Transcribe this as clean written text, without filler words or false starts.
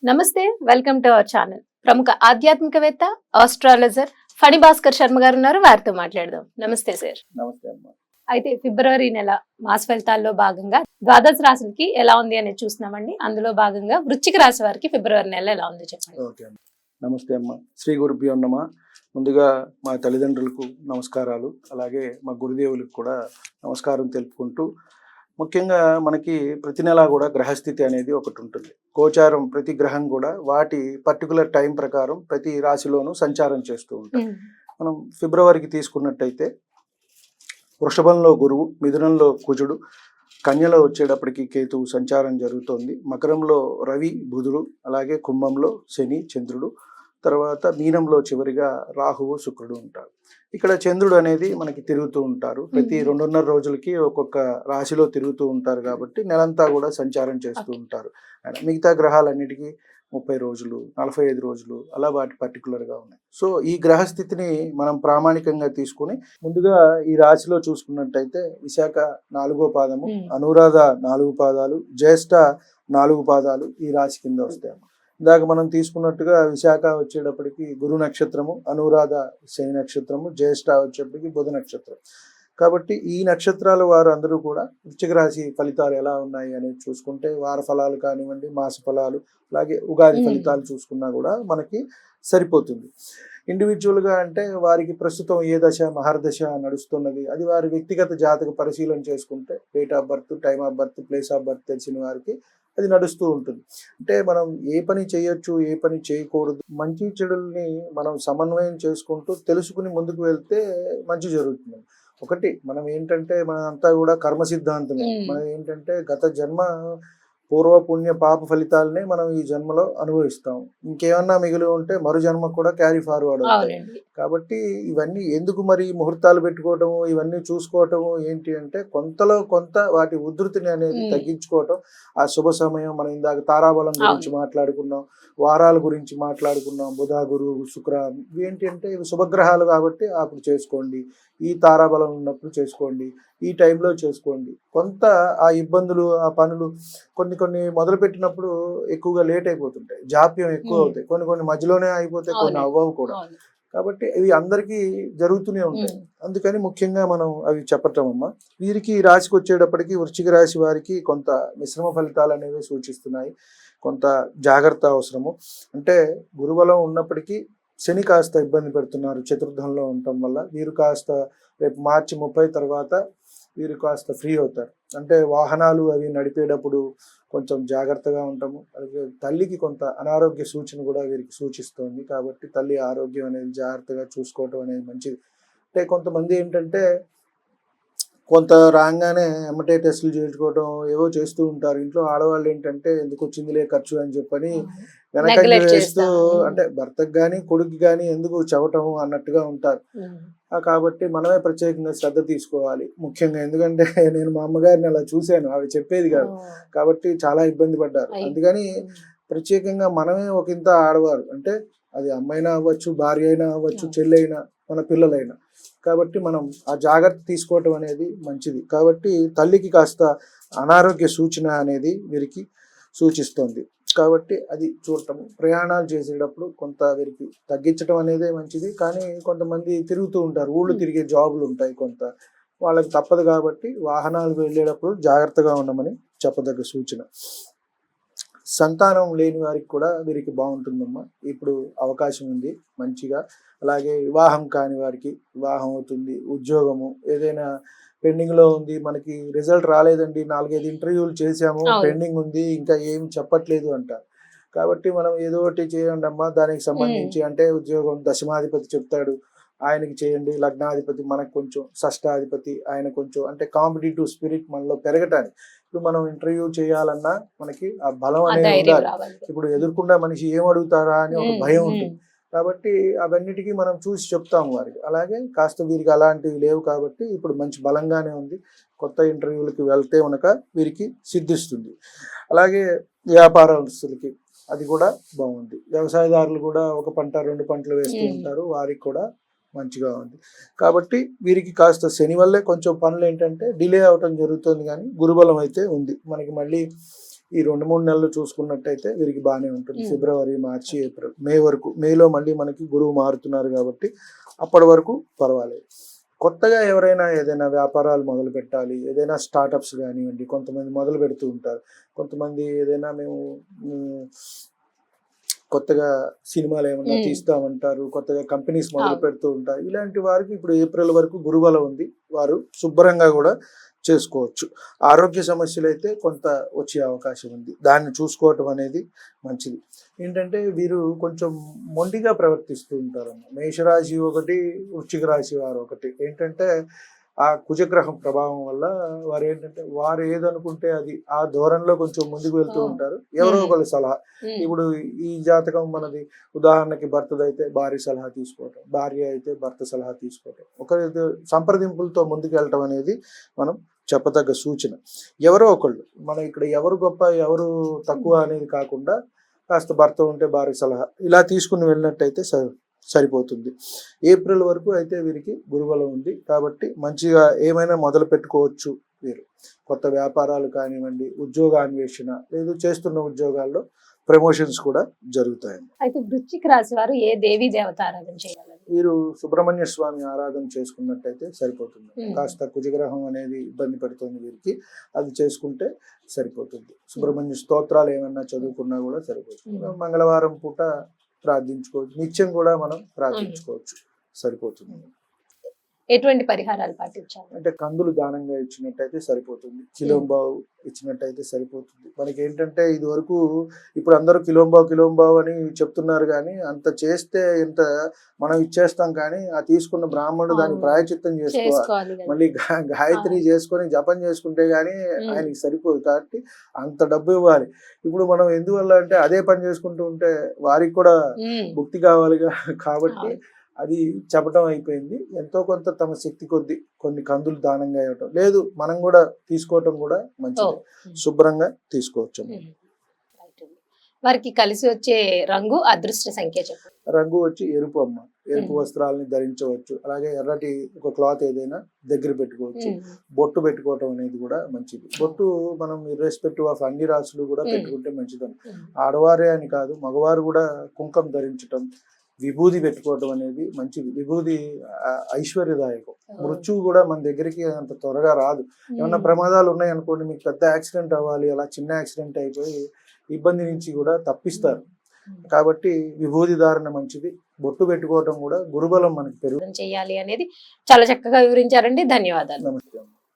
నమస్తే, welcome to our channel. ప్రముఖ ఆధ్యాత్మికవేత్త, ఆస్ట్రాలజర్ ఫణి భాస్కర్ శర్మ గారు ఉన్నారు. వారితో మాట్లాడదాం. నమస్తే సార్. నమస్తే అమ్మా. అయితే ఫిబ్రవరి నెల మాస ఫలితాల్లో భాగంగా ద్వాదశ రాశులకి ఎలా ఉంది అనేది చూస్తున్నామండి. అందులో భాగంగా వృశ్చిక రాశి వారికి ఫిబ్రవరి నెల ఎలా ఉంది చెప్పండి. ఓకే అమ్మా. నమస్తే అమ్మా. శ్రీ గురుభ్యో నమః. ముందుగా మా తల్లిదండ్రులకు నమస్కారాలు, అలాగే మా గురుదేవులకు కూడా నమస్కారం తెలుపుకుంటూ, ముఖ్యంగా మనకి ప్రతి నెలా కూడా గ్రహస్థితి అనేది ఒకటి ఉంటుంది. గోచారం ప్రతి గ్రహం కూడా వాటి పర్టికులర్ టైం ప్రకారం ప్రతి రాశిలోనూ సంచారం చేస్తూ ఉంటాం. మనం ఫిబ్రవరికి తీసుకున్నట్టయితే వృషభంలో గురువు, మిథునంలో కుజుడు, కన్యలో వచ్చేటప్పటికి కేతువు సంచారం జరుగుతోంది. మకరంలో రవి, బుధుడు, అలాగే కుంభంలో శని, చంద్రుడు, తర్వాత మీనంలో చివరిగా రాహువు, శుక్రుడు ఉంటారు. ఇక్కడ చంద్రుడు అనేది మనకి తిరుగుతూ ఉంటారు. ప్రతి 2.5 రోజులకి ఒక్కొక్క రాశిలో తిరుగుతూ ఉంటారు కాబట్టి నెలంతా కూడా సంచారం చేస్తూ ఉంటారు. మిగతా గ్రహాలన్నిటికీ 30 రోజులు, 45 రోజులు అలా వాటి పర్టికులర్గా ఉన్నాయి. సో ఈ గ్రహస్థితిని మనం ప్రామాణికంగా తీసుకుని ముందుగా ఈ రాశిలో చూసుకున్నట్టయితే విశాఖ 4వ పాదము, అనురాధ 4 పాదాలు, జ్యేష్ఠ 4 పాదాలు ఈ రాశి కింద వస్తాయి. ఇందాక మనం తీసుకున్నట్టుగా విశాఖ వచ్చేటప్పటికి గురు నక్షత్రము, అనురాధ శని నక్షత్రము, జ్యేష్ఠ వచ్చేటప్పటికి బుధ నక్షత్రం. కాబట్టి ఈ నక్షత్రాల వారు అందరూ కూడా వృశ్చిక రాశి ఫలితాలు ఎలా ఉన్నాయి అనేది చూసుకుంటే వార ఫలాలు కానివ్వండి, మాస ఫలాలు, అలాగే ఉగాది ఫలితాలు చూసుకున్నా కూడా మనకి సరిపోతుంది. ఇండివిజువల్గా అంటే వారికి ప్రస్తుతం ఏ దశ మహర్దశ నడుస్తున్నది అది వారి వ్యక్తిగత జాతక పరిశీలన చేసుకుంటే date of birth, time of birth, place of birth తెలిసిన వారికి అది నడుస్తూ ఉంటుంది. అంటే మనం ఏ పని చేయొచ్చు, ఏ పని చేయకూడదు, మంచి చెడుల్ని మనం సమన్వయం చేసుకుంటూ తెలుసుకుని ముందుకు వెళ్తే మంచి జరుగుతుంది. ఒకటి మనం ఏంటంటే మనంతా కూడా కర్మ సిద్ధాంతమే. మనం ఏంటంటే గత జన్మ పూర్వ పుణ్య పాప ఫలితాలనే మనం ఈ జన్మలో అనుభవిస్తాం. ఇంకేమన్నా మిగిలి ఉంటే మరు జన్మ కూడా క్యారీ ఫార్వర్డ్ అవుతాయి. కాబట్టి ఇవన్నీ ఎందుకు మరి ముహూర్తాలు పెట్టుకోవటము, ఇవన్నీ చూసుకోవటము ఏంటి అంటే కొంతలో కొంత వాటి ఉధృతిని అనేది తగ్గించుకోవటం. ఆ శుభ సమయం మనం ఇందాక తారాబలం గురించి మాట్లాడుకున్నాం, వారాల గురించి మాట్లాడుకున్నాం, బుధ, గురు, శుక్ర, ఇవి ఏంటి అంటే ఇవి శుభగ్రహాలు కాబట్టి అప్పుడు చేసుకోండి, ఈ తారాబలం ఉన్నప్పుడు చేసుకోండి, ఈ టైంలో చేసుకోండి. కొంత ఆ ఇబ్బందులు, ఆ పనులు కొన్ని మొదలు పెట్టినప్పుడు ఎక్కువగా లేట్ అయిపోతుంటాయి, జాప్యం ఎక్కువ అవుతాయి, కొన్ని మధ్యలోనే అయిపోతాయి, కొన్ని అవ్వవు కూడా. కాబట్టి ఇవి అందరికీ జరుగుతూనే ఉంటాయి. అందుకని ముఖ్యంగా మనం అవి చెప్పటం అమ్మా. వీరికి ఈ రాశికి వచ్చేటప్పటికి వృశ్చిక రాశి వారికి కొంత మిశ్రమ ఫలితాలు అనేవి సూచిస్తున్నాయి. కొంత జాగ్రత్త అవసరము. అంటే గురుబలం ఉన్నప్పటికీ శని కాస్త ఇబ్బంది పెడుతున్నారు చతుర్థంలో ఉండటం వల్ల. వీరు కాస్త రేపు మార్చి 30 తర్వాత వీరు కాస్త ఫ్రీ అవుతారు. అంటే వాహనాలు అవి నడిపేటప్పుడు కొంచెం జాగ్రత్తగా ఉంటాము. అలాగే తల్లికి కొంత అనారోగ్య సూచన కూడా వీరికి సూచిస్తోంది. కాబట్టి తల్లి ఆరోగ్యం అనేది జాగ్రత్తగా చూసుకోవటం అనేది మంచిది. అంటే కొంతమంది ఏంటంటే కొంత రాగానే ఎమ్మటే టెస్టులు చేయించుకోవటం ఏవో చేస్తూ ఉంటారు. ఇంట్లో ఆడవాళ్ళు ఏంటంటే ఎందుకు వచ్చిందిలే ఖర్చు అని చెప్పని వెనకంజ వేస్తూ, అంటే భర్తకు కానీ కొడుకు కానీ ఎందుకు చెవటం అన్నట్టుగా ఉంటారు. కాబట్టి మనమే ప్రత్యేకంగా శ్రద్ధ తీసుకోవాలి ముఖ్యంగా. ఎందుకంటే నేను మా అమ్మగారిని అలా చూశాను, ఆవిడ చెప్పేది కాదు కాబట్టి చాలా ఇబ్బంది పడ్డారు. అందుకని ప్రత్యేకంగా మనమే ఒక ఇంత ఆడవారు, అంటే అది అమ్మైనా అవ్వచ్చు, భార్య అయినా అవ్వచ్చు, చెల్లి అయినా, మన పిల్లలైనా. కాబట్టి మనం ఆ జాగ్రత్త తీసుకోవటం అనేది మంచిది. కాబట్టి తల్లికి కాస్త అనారోగ్య సూచన అనేది వీరికి సూచిస్తుంది. కాబట్టి అది చూడటము. ప్రయాణాలు చేసేటప్పుడు కొంత వీరికి తగ్గించడం అనేది మంచిది. కానీ కొంతమంది తిరుగుతూ ఉంటారు, ఊళ్ళు తిరిగే జాబులు ఉంటాయి, కొంత వాళ్ళకి తప్పదు. కాబట్టి వాహనాలు వెళ్ళేటప్పుడు జాగ్రత్తగా ఉండమని చెప్పదగ్గ సూచన. సంతానం లేని వారికి కూడా వీరికి బాగుంటుందమ్మా. ఇప్పుడు అవకాశం ఉంది మంచిగా. అలాగే వివాహం కాని వారికి వివాహం అవుతుంది. ఉద్యోగము ఏదైనా పెండింగ్లో ఉంది, మనకి రిజల్ట్ రాలేదండి, 4-5 ఇంటర్వ్యూలు చేసాము, పెండింగ్ ఉంది, ఇంకా ఏం చెప్పట్లేదు అంటారు. కాబట్టి మనం ఏదో ఒకటి చేయండి అమ్మా దానికి సంబంధించి. అంటే ఉద్యోగం దశమాధిపతి చెప్తాడు, ఆయనకి చేయండి. లగ్నాధిపతి మనకు కొంచెం, షష్టాధిపతి ఆయన కొంచెం, అంటే కాంపిటేటివ్ స్పిరిట్ మనలో పెరగటానికి. ఇప్పుడు మనం ఇంటర్వ్యూ చేయాలన్నా మనకి ఆ బలం అనేది ఉండాలి. ఇప్పుడు ఎదుర్కొండా మనిషి ఏం అడుగుతారా అని ఒక భయం ఉంటుంది. కాబట్టి అవన్నిటికీ మనం చూసి చెప్తాము వారికి. అలాగే కాస్త వీరికి అలాంటివి లేవు కాబట్టి ఇప్పుడు మంచి బలంగానే ఉంది. కొత్త ఇంటర్వ్యూలకి వెళ్తే కనుక వీరికి సిద్ధిస్తుంది. అలాగే వ్యాపారస్తులకి అది కూడా బాగుంది. వ్యవసాయదారులు కూడా 1 పంట 2 పంటలు వేస్తూ ఉంటారు, వారికి కూడా మంచిగా ఉంది. కాబట్టి వీరికి కాస్త శని వల్లే కొంచెం పనులు ఏంటంటే డిలే అవటం జరుగుతుంది, కానీ గురుబలం అయితే ఉంది మనకి. మళ్ళీ ఈ 2-3 నెలలు చూసుకున్నట్టయితే వీరికి బాగానే ఉంటుంది. మ్మ్. ఫిబ్రవరి, మార్చి, ఏప్రిల్, మే వరకు. మేలో మళ్ళీ మనకి గురువు మారుతున్నారు కాబట్టి అప్పటి వరకు పర్వాలేదు. కొత్తగా ఎవరైనా ఏదైనా వ్యాపారాలు మొదలు పెట్టాలి, ఏదైనా స్టార్టప్స్ కానివ్వండి, కొంతమంది మొదలు పెడుతూ ఉంటారు. కొంతమంది ఏదైనా మేము కొత్తగా సినిమాలు ఏమన్నా మ్మ్. తీస్తామంటారు, కొత్తగా కంపెనీస్ మొదలు పెడుతూ ఉంటారు. ఇలాంటి వారికి ఇప్పుడు ఏప్రిల్ వరకు గురుబలం ఉంది, వారు శుభ్రంగా కూడా చేసుకోవచ్చు. ఆరోగ్య సమస్యలు అయితే కొంత వచ్చే అవకాశం ఉంది, దాన్ని చూసుకోవటం అనేది మంచిది. ఏంటంటే వీరు కొంచెం మొండిగా ప్రవర్తిస్తూ ఉంటారు. మేషరాశి ఒకటి, వృశ్చిక రాశి వారు ఒకటి. ఏంటంటే ఆ కుజగ్రహం ప్రభావం వల్ల వారు ఏంటంటే వారు ఏదనుకుంటే అది ఆ ధోరణిలో కొంచెం ముందుకు వెళ్తూ ఉంటారు. ఎవరో ఒకరి సలహా, ఇప్పుడు ఈ జాతకం మనది ఉదాహరణకి భర్తదైతే భార్య సలహా తీసుకోవటం, భార్య అయితే భర్త సలహా తీసుకోవటం, ఒకరి సంప్రదింపులతో ముందుకు వెళ్ళటం అనేది మనం చెప్పదగ్గ సూచన. ఎవరో ఒకళ్ళు, మనం ఇక్కడ ఎవరు గొప్ప ఎవరు తక్కువ అనేది కాకుండా కాస్త భర్త ఉంటే భార్య సలహా ఇలా తీసుకుని వెళ్ళినట్టయితే సరిపోతుంది. ఏప్రిల్ వరకు అయితే వీరికి గురుబలం ఉంది కాబట్టి మంచిగా ఏమైనా మొదలు పెట్టుకోవచ్చు. వీరు కొత్త వ్యాపారాలు కానివ్వండి, ఉద్యోగ అన్వేషణ, లేదు చేస్తున్న ఉద్యోగాల్లో ప్రమోషన్స్ కూడా జరుగుతాయండి. అయితే వృశ్చిక రాశి వారు ఏ దేవీ దేవత ఆరాధన చేయాలి? వీరు సుబ్రహ్మణ్య స్వామి ఆరాధన చేసుకున్నట్టయితే సరిపోతుంది. మ్మ్. కాస్త కుజగ్రహం అనేది ఇబ్బంది పెడుతుంది వీరికి, అది చేసుకుంటే సరిపోతుంది. సుబ్రహ్మణ్య స్తోత్రాలు ఏమన్నా చదువుకున్నా కూడా సరిపోతుంది. మ్మ్. మంగళవారం పూట ప్రార్థించుకోవచ్చు, నిత్యం కూడా మనం ప్రార్థించుకోవచ్చు, సరిపోతుంది. ఎటువంటి పరిహారాలు పాటించాలి? అంటే కందులు దానంగా ఇచ్చినట్టయితే సరిపోతుంది, కిలోంబావు ఇచ్చినట్టయితే సరిపోతుంది. మనకి ఏంటంటే ఇది వరకు ఇప్పుడు అందరూ కిలోంబావు అని చెప్తున్నారు, కానీ అంత చేస్తే ఇంత మనం ఇచ్చేస్తాం, కానీ ఆ తీసుకున్న బ్రాహ్మణుడు దాన్ని ప్రాయచిత్తం చేసుకోవాలి, మళ్ళీ గాయత్రి చేసుకొని జపం చేసుకుంటే గానీ ఆయనకి సరిపోదు. కాబట్టి అంత డబ్బు ఇవ్వాలి. ఇప్పుడు మనం ఎందువల్ల అంటే అదే పని చేసుకుంటూ ఉంటే వారికి కూడా భుక్తి కావాలిగా, కాబట్టి అది చెప్పడం అయిపోయింది. ఎంతో కొంత తమ శక్తి కొద్ది కొన్ని కందులు దానంగా ఇవ్వటం, లేదు మనం కూడా తీసుకోవటం కూడా మంచిది, శుభ్రంగా తీసుకోవచ్చు. వారికి కలిసి వచ్చే రంగు, అదృష్ట సంఖ్య చెప్పండి. రంగు వచ్చి ఎరుపు అమ్మ, ఎరుపు వస్త్రాలని ధరించవచ్చు. అలాగే ఎర్రటి ఒక క్లాత్ ఏదైనా దగ్గర పెట్టుకోవచ్చు. బొట్టు పెట్టుకోవటం అనేది కూడా మంచిది. బొట్టు మనం ఇర్రెస్పెక్టివ్ ఆఫ్ అన్ని రాసులు కూడా పెట్టుకుంటే మంచిది. ఆడవారే అని కాదు, మగవారు కూడా కుంకం ధరించటం, విభూది పెట్టుకోవడం అనేది మంచిది. విభూది ఐశ్వర్యదాయకం. మృత్యువు కూడా మన దగ్గరికి అంత త్వరగా రాదు. ఏమన్నా ప్రమాదాలు ఉన్నాయనుకోండి, మీకు పెద్ద యాక్సిడెంట్ అవ్వాలి, అలా చిన్న యాక్సిడెంట్ అయిపోయి ఇబ్బంది నుంచి కూడా తప్పిస్తారు. కాబట్టి విభూది ధారణ మంచిది. బొట్టు పెట్టుకోవటం కూడా గురుబలం మనకి పెరుగు చేయాలి అనేది చాలా చక్కగా వివరించారండి. ధన్యవాదాలు. నమస్తే.